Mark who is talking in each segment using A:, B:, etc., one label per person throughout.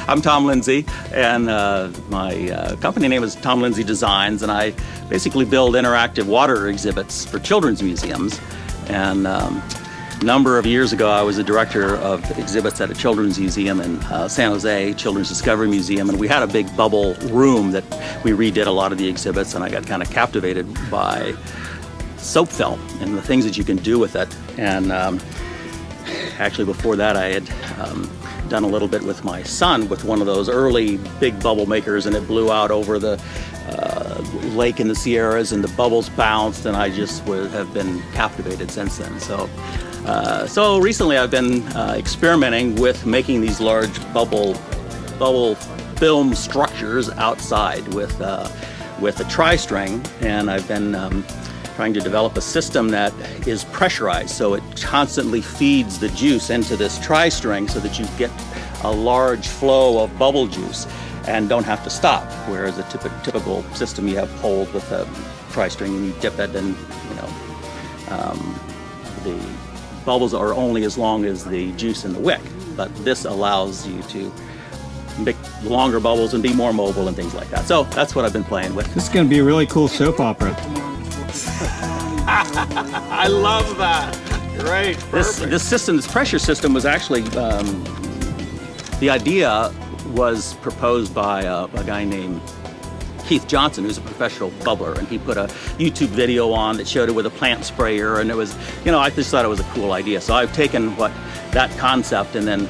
A: I'm Tom Lindsay, and my company name is Tom Lindsay Designs, and I basically build interactive water exhibits for children's museums. And a number of years ago, I was a director of exhibits at a children's museum in San Jose, Children's Discovery Museum, and we had a big bubble room that we redid a lot of the exhibits, and I got kind of captivated by soap film and the things that you can do with it. And actually before that, I had done a little bit with my son with one of those early big bubble makers, and it blew out over the lake in the Sierras, and the bubbles bounced, and I just have been captivated since then. So recently I've been experimenting with making these large bubble film structures outside with a tri-string, and I've been trying to develop a system that is pressurized, so it constantly feeds the juice into this tri-string so that you get a large flow of bubble juice and don't have to stop. Whereas a typical system, you have holes with a tri-string and you dip it, and the bubbles are only as long as the juice in the wick. But this allows you to make longer bubbles and be more mobile and things like that. So that's what I've been playing with.
B: This is going to be a really cool soap opera.
A: I love that. Great. This pressure system was actually, the idea was proposed by a guy named Keith Johnson, who's a professional bubbler, and he put a YouTube video on that showed it with a plant sprayer, and it was, I just thought it was a cool idea. So I've taken that concept and then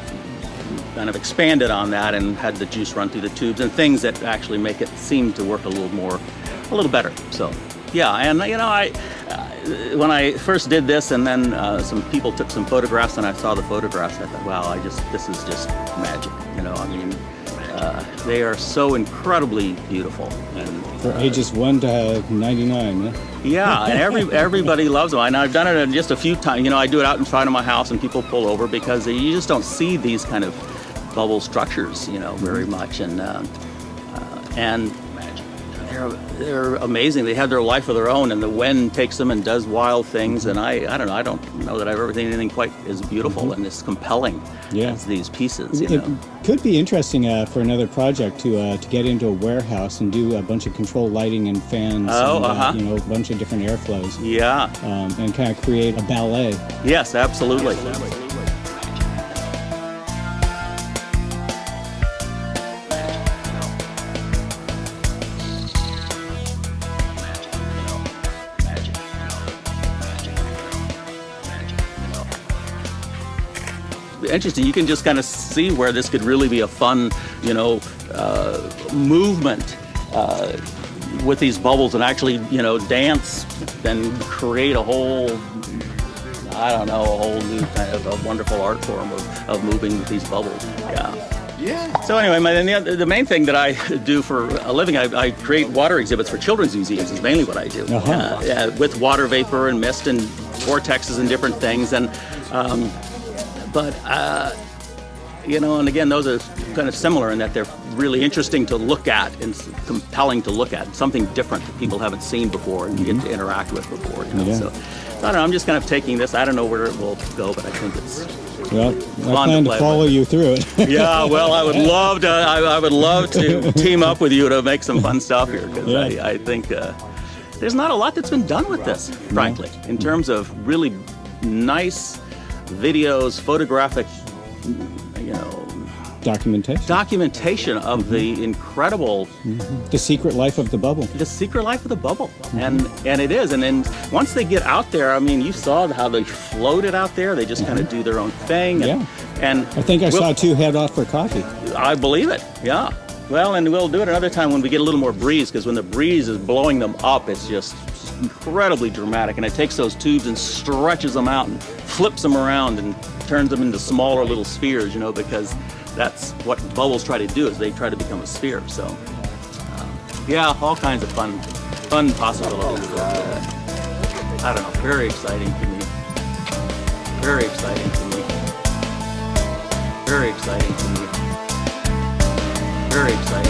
A: kind of expanded on that and had the juice run through the tubes and things that actually make it seem to work a little better. So yeah, and when I first did this, and then some people took some photographs, and I saw the photographs, I thought, wow, this is just magic. They are so incredibly beautiful. And
B: for ages 1 to 99, yeah?
A: Yeah, and everybody loves them. And I've done it just a few times. I do it out in front of my house, and people pull over because you just don't see these kind of bubble structures, very much. And they're amazing. They have their life of their own, and the wind takes them and does wild things. And I don't know. I don't know that I've ever seen anything quite as beautiful and as compelling as these pieces.
B: It could be interesting for another project to get into a warehouse and do a bunch of controlled lighting and fans. And, a bunch of different airflows. Yeah. And kind of create a ballet.
A: Yes, absolutely. Interesting. You can just kind of see where this could really be a fun, movement with these bubbles, and actually, dance and create a whole new kind of a wonderful art form of moving with these bubbles. Yeah. So anyway, the main thing that I do for a living, I create water exhibits for children's museums is mainly what I do. With water vapor and mist and vortexes and different things. And and again, those are kind of similar in that they're really interesting to look at and compelling to look at, something different that people haven't seen before and get to interact with before. So I don't know, I'm just kind of taking this. I don't know where it will go, but I think it's
B: fun. I plan to follow you through it.
A: Yeah, well, I would love to. I would love to team up with you to make some fun stuff here, because I think there's not a lot that's been done with this, frankly, in terms of really nice videos, photographic, documentation of the incredible,
B: the secret life of the bubble.
A: The secret life of the bubble, and it is. And then once they get out there, you saw how they floated out there. They just kind of do their own thing. And
B: I think I saw 2 head off for coffee.
A: I believe it. Yeah. Well, and we'll do it another time when we get a little more breeze, because when the breeze is blowing them up, it's just incredibly dramatic, and it takes those tubes and stretches them out and flips them around and turns them into smaller little spheres, because that's what bubbles try to do, is they try to become a sphere. So all kinds of fun possibilities. I don't know, very exciting to me. Very exciting to me. Very exciting to me. Very exciting.